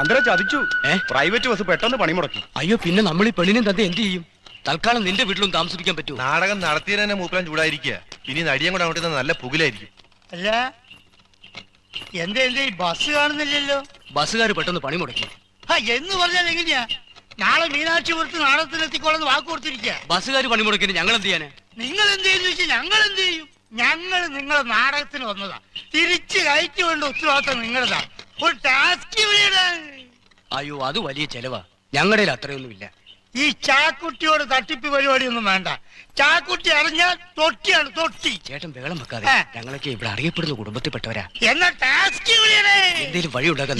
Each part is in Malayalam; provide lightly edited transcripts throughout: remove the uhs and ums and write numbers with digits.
ചന്ദ്ര ചതിച്ചു. പ്രൈവറ്റ് ബസ് പെട്ടെന്ന് പണിമുടക്കി. അയ്യോ, പിന്നെ നമ്മൾ ഈ പെണ്ണിനെ തന്നെ എന്ത് ചെയ്യും? തൽക്കാലം നിന്റെ വീട്ടിലും താമസിപ്പിക്കാൻ പറ്റുമോ? നാടകം നടത്തിയതിനെ മൂപ്പരാൻ ചൂടായിരിക്കുക. ഇനി നടിയും കൂടെ അങ്ങോട്ട് നല്ല പുകിലായിരിക്കും. അല്ല എന്തേ ബസ് കാണുന്നില്ലല്ലോ? ബസ്സുകാർ പെട്ടെന്ന് പണി മുടക്കി. എന്ന് പറഞ്ഞാൽ എങ്ങനെയാ? നാളെ മീനാക്ഷിപുരത്ത് നാടകത്തിനെത്തിക്കോളെന്ന് വാക്ക് കൊടുത്തിരിക്കുക. ബസ്സുകാർ പണി മുടക്കിന് ഞങ്ങൾ എന്ത് ചെയ്യാന്? നിങ്ങൾ എന്ത് ചെയ്യുന്ന വെച്ചാൽ ഞങ്ങൾ എന്ത് ചെയ്യും? ഞങ്ങൾ നിങ്ങളെ നാടകത്തിന് വന്നതാ. തിരിച്ച് കയറ്റി വേണ്ട ഉത്തരവാദിത്തം നിങ്ങളതാ. ഒരു ടാസ്ക്. അയ്യോ, അത് വലിയ ചെലവാ. ഞങ്ങളുടെ അത്രയൊന്നുമില്ല. ഈ ചാക്കുട്ടിയോട് തട്ടിപ്പ് പരിപാടിയൊന്നും വേണ്ട. ചാക്കുട്ടി അറിഞ്ഞാൽ തൊട്ടിയാണ് തൊട്ടി. ചേട്ടൻ ബഹളം വെക്കാതെ. ഞങ്ങളൊക്കെ ഇവിടെ അറിയപ്പെടുന്ന കുടുംബത്തിൽപ്പെട്ടവരാ. എന്നാ ടാസ്ക് എന്തെങ്കിലും വഴി ഉണ്ടാക്കാൻ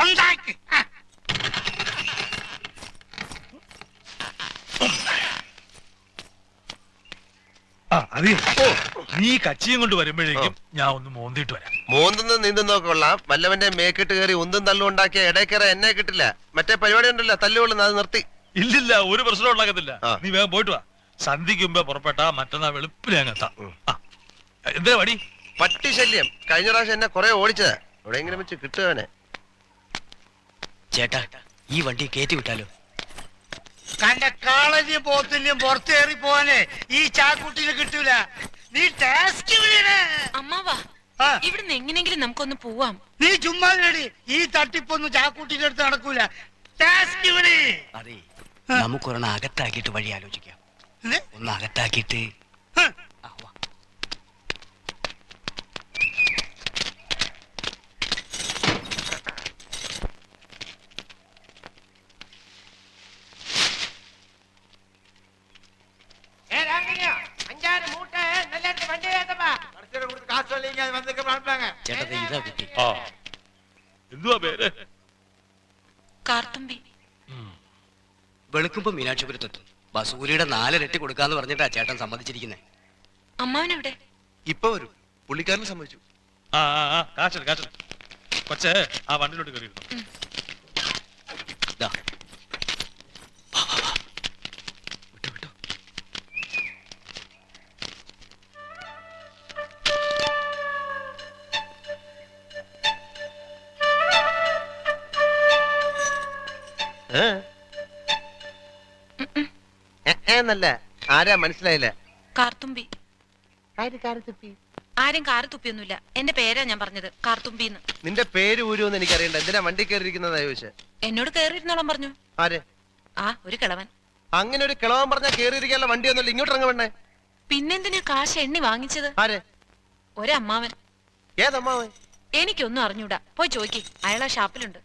ഉണ്ടാക്കി. നീ കച്ചിയും കൊണ്ട് വരുമ്പോഴേക്കും ഞാൻ ഒന്ന് മോന്തിട്ട് വരാം. മോന്തുന്ന നീന്തുന്നൊക്കെ കൊള്ളാം. വല്ലവന്റെ മേക്കിട്ട് കയറി ഒന്നും തള്ളും ഉണ്ടാക്കിയ ഇടയ്ക്കറ എന്നെ കിട്ടില്ല. മറ്റേ പരിപാടി ഉണ്ടല്ലോ, തല്ലുകൊള്ളുന്ന, അത് നിർത്തി. ഇല്ലില്ല, ഒരു പ്രശ്നം ഉണ്ടാക്കത്തില്ല. നീ വേഗം പോയിട്ട് വാ. സന്ധിക്ക് മുമ്പേ പുറപ്പെട്ടാ മറ്റന്നാ വെളുപ്പിൽ ഞാൻ എത്താം. എന്താ വടി? പട്ടി ശല്യം. കഴിഞ്ഞ പ്രാവശ്യം എന്നെ കുറെ ഓടിച്ചതാ. എവിടെയെങ്കിലും വെച്ച് കിട്ടുവാനെ. ചേട്ടാ, ഈ വണ്ടി കയറ്റി വിട്ടാലോ? കണ്ട കാളന്റെയും പോത്തിന്റെയും പുറത്തേറി പോവാനേ ഈ ചാക്കുട്ടിനെ കിട്ടൂല. നീ ടാസ്ക് അമ്മാവാ, ഇവിടുന്ന് എങ്ങനെങ്കിലും നമുക്കൊന്ന് പോവാം. നീ ചുമ്മാ നേടി. ഈ തട്ടിപ്പൊന്നും ചാക്കുട്ടിന്റെ അടുത്ത് നടക്കൂല. ടാസ്ക് അതെ, നമുക്കൊരെണ്ണം അകത്താക്കിയിട്ട് വഴി ആലോചിക്കാം. ഒന്ന് അകത്താക്കിയിട്ട് ചേട്ടത്തെ ഇതാ കുട്ടി. എന്തുവാ പേര്? കാർത്തുമ്പി. വെളുക്കുമ്പോ മീനാക്ഷിപുരത്തെത്തും. ബസൂരിയുടെ 4 ഇരട്ടി കൊടുക്കാന്ന് പറഞ്ഞിട്ടാ ചേട്ടൻ സമ്മതിച്ചിരിക്കുന്നേ. അമ്മാവനെവിടെ? ഇപ്പൊ വരും. പുള്ളിക്കാരനെ സമ്മതിച്ചു. കാശൽ കൊച്ചേ, ആ വണ്ടിയിലോട്ട് കയറി. എന്നല്ല, ആരാ മനസ്സിലായില്ല? കാർത്തുമ്പി. ആരും കാറ് തുപ്പിയൊന്നുമില്ല. എന്റെ പേരാ ഞാൻ പറഞ്ഞത്, കാർത്തുമ്പിന്ന്. നിന്റെ പേര് ഊരുമെന്ന് എനിക്കറിയണ്ട. എന്തിനാ വണ്ടി കയറിയിരിക്കുന്നതാ ചോദിച്ചേ? എന്നോട് കേറിയിരുന്നോളം പറഞ്ഞു. ആര്? ഒരു കിളവൻ. അങ്ങനെ ഒരു കിളവൻ പറഞ്ഞാൽ കേറിയിരിക്കാനുള്ള വണ്ടി ഒന്നുമില്ല. ഇങ്ങോട്ട് ഇറങ്ങ വേണ്ടേ? പിന്നെന്തിനാ കാശ് എണ്ണി വാങ്ങിച്ചത്? ആര്? ഒരമ്മാവൻ. ഏതമ്മാവൻ? എനിക്കൊന്നും അറിഞ്ഞൂടാ. പോയി ചോദിക്ക്, അയാളാ ഷാപ്പിലുണ്ട്.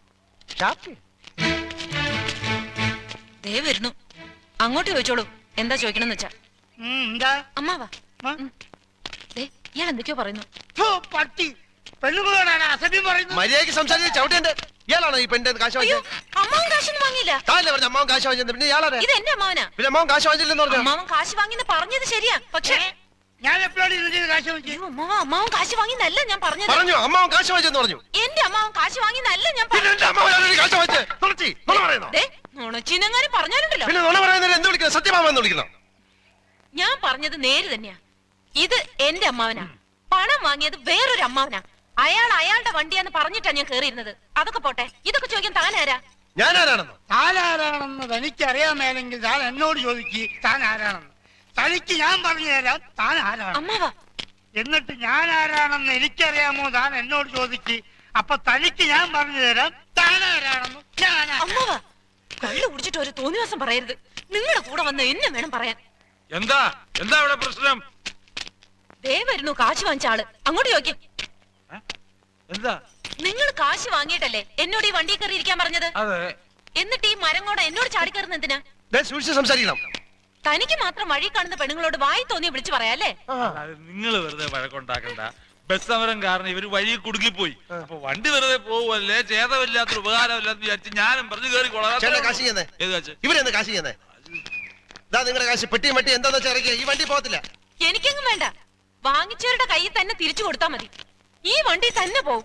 ദേ വരുന്നു. അങ്ങോട്ട് ചോദിച്ചോളൂ, എന്താ ചോദിക്കണമെന്ന് വെച്ചാ. അമ്മാവാ, ഇയാൾ എന്തൊക്കെയോ പറയുന്നു. പട്ടി പെണ്ണുങ്ങളോടാണ് അസഭ്യം പറയുന്നത്. മര്യാദയ്ക്ക് സംസാരിച്ച ചവിട്ടേന്റെ. ഇയാളാണോ ഈ പെണ്ണിന്റെ കാശ് വാങ്ങിച്ചത്? അമ്മാവൻ കാശൊന്നും വാങ്ങിയില്ല. പറഞ്ഞ അമ്മാവൻ കാശ് വാങ്ങിച്ചത്. പിന്നെ ഇയാളാ? ഇത് എന്റെ അമ്മാവനാ. പിന്നെ അമ്മാവൻ കാശ് വാങ്ങിച്ചില്ലെന്ന് പറഞ്ഞു. അമ്മാവൻ കാശ് വാങ്ങിന്ന് പറഞ്ഞത് ശരിയാ, പക്ഷേ ഞാൻ എപ്പോഴാണ് ഇതിന്റെ കാശ് വാങ്ങിച്ചത്? അമ്മാവൻ കാശ് വാങ്ങിന്നല്ല ഞാൻ പറഞ്ഞത്. പറഞ്ഞു അമ്മാവൻ കാശ് വാങ്ങിച്ചെന്ന് പറഞ്ഞു. എന്റെ അമ്മാവൻ കാശ് വാങ്ങിന്നല്ല ഞാൻ പറഞ്ഞത്. നുണച്ചിനെങ്ങാനും പറഞ്ഞാലുണ്ടല്ലോ. പിന്നെ നുണ പറയുന്നതിന് എന്ത് വിളിക്കണം? സത്യമാമെന്ന് വിളിക്കണം. ഞാൻ പറഞ്ഞത് നേര് തന്നെയാ. ഇത് എന്റെ അമ്മാവനാ. പണം വാങ്ങിയത് വേറൊരു അമ്മാവനാ. അയാൾ അയാളുടെ വണ്ടിയാന്ന് പറഞ്ഞിട്ടാ ഞാൻ കേറിയിരുന്നത്. അതൊക്കെ പോട്ടെ, ഇതൊക്കെ ചോദിക്കാൻ താനാരാ? ഞാനാരാണെന്നോ? താനാരാണെന്ന് തനിക്കറിയാമേലെങ്കിൽ താൻ എന്നോട് ചോദിക്ക് താൻ ആരാണെന്ന്. തനിക്ക് ഞാൻ പറഞ്ഞു തരാം താൻ ആരാണ്. അമ്മാവാ, എന്നിട്ട് ഞാൻ ആരാണെന്ന് എനിക്കറിയാമോ താൻ എന്നോട് ചോദിക്ക്. അപ്പൊ തനിക്ക് ഞാൻ പറഞ്ഞു തരാം താൻ ആരാണെന്ന്. അമ്മാവാ, കള്ളു കുടിച്ചിട്ട് ഒരു തോന്നിവാസം പറയരുത്. നിങ്ങളുടെ കൂടെ വന്ന് എന്നെ വേണം പറയാൻ. എന്താ എന്താ ഇവിടെ പ്രശ്നം? ദേ വരുന്നു കാശ് വാങ്ങിച്ച ആള്. അങ്ങോട്ട് ചോദിക്കും. എന്താ? നിങ്ങൾ കാശ് വാങ്ങിയിട്ടല്ലേ എന്നോട് ഈ വണ്ടി കയറി ഇരിക്കാൻ പറഞ്ഞത്? എന്നിട്ട് ഈ മരം കൂടെ എന്നോട് ചാടിക്കയറുന്ന എന്തിനാ? സംസാരിക്കണം. തനിക്ക് മാത്രം വഴി കാണുന്ന പെണ്ണുങ്ങളോട് വായി തോന്നി വിളിച്ചു പറയാല്ലേ? നിങ്ങൾ വെറുതെ വഴക്കുണ്ടാക്കണ്ട. ബസ് സമരം കാരണം ഇവര് വഴി കുടുങ്ങിപ്പോയി. അപ്പൊ വണ്ടി വെറുതെ പോവല്ലേ, ചേതമില്ലാത്തൊരു ഉപകാരമില്ലാന്ന് വിചാരിച്ച് ഞാനും പറഞ്ഞു കയറിക്കോളാം. ഇവരെന്താ കാശ് ചെയ്യുന്നേ? നിങ്ങളുടെ കാശ് പെട്ടിയും മട്ടി എന്താന്ന് വെച്ചാൽ ഇറക്കിയ ഈ വണ്ടി പോകത്തില്ല. എനിക്കെങ്ങും വേണ്ട. വാങ്ങിച്ചവരുടെ കയ്യിൽ തന്നെ തിരിച്ചു കൊടുത്താൽ മതി. ഈ വണ്ടി തന്നെ പോവും.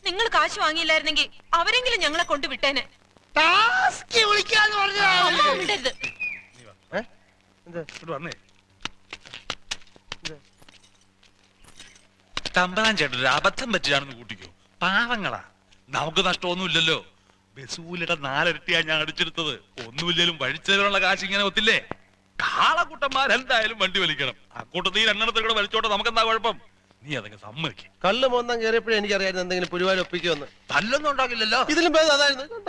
നിങ്ങൾ കാശ് വാങ്ങിയില്ലായിരുന്നെങ്കിൽ അവരെങ്കിലും ഞങ്ങളെ കൊണ്ട് വിട്ടേനെ. വിടരുത്. തമ്പനാൻ ചേട്ടൻ ഒരു അബദ്ധം പറ്റിയാണെന്ന് കൂട്ടിക്കോ. പാവങ്ങളാ. നമുക്ക് നഷ്ടമൊന്നുമില്ലല്ലോ. ബസൂലിയുടെ 4 ഇരട്ടിയാ ഞാൻ അടിച്ചെടുത്തത്. ഒന്നുമില്ലേലും വഴിച്ചതിനുള്ള കാശ് ഇങ്ങനെ ഒത്തില്ലേ? കാളകൂട്ടന്മാരെന്തായാലും വണ്ടി വലിക്കണം. അക്കൂട്ടത്തിൽ 2 എണ്ണത്തിൽ കൂടെ വലിച്ചോട്ടെ, നമുക്കെന്താ കുഴപ്പം? നീ അതങ്ങ് സമ്മതിക്കും. കള്ള് മോന്താൻ കയറിയപ്പോഴേ എനിക്കറിയായിരുന്നു എന്തെങ്കിലും പുരുവാൻ ഒപ്പിക്കുമെന്ന്. തല്ലൊന്നും ഉണ്ടാകില്ലല്ലോ. ഇതിലും ഭേദം അതായിരുന്നു.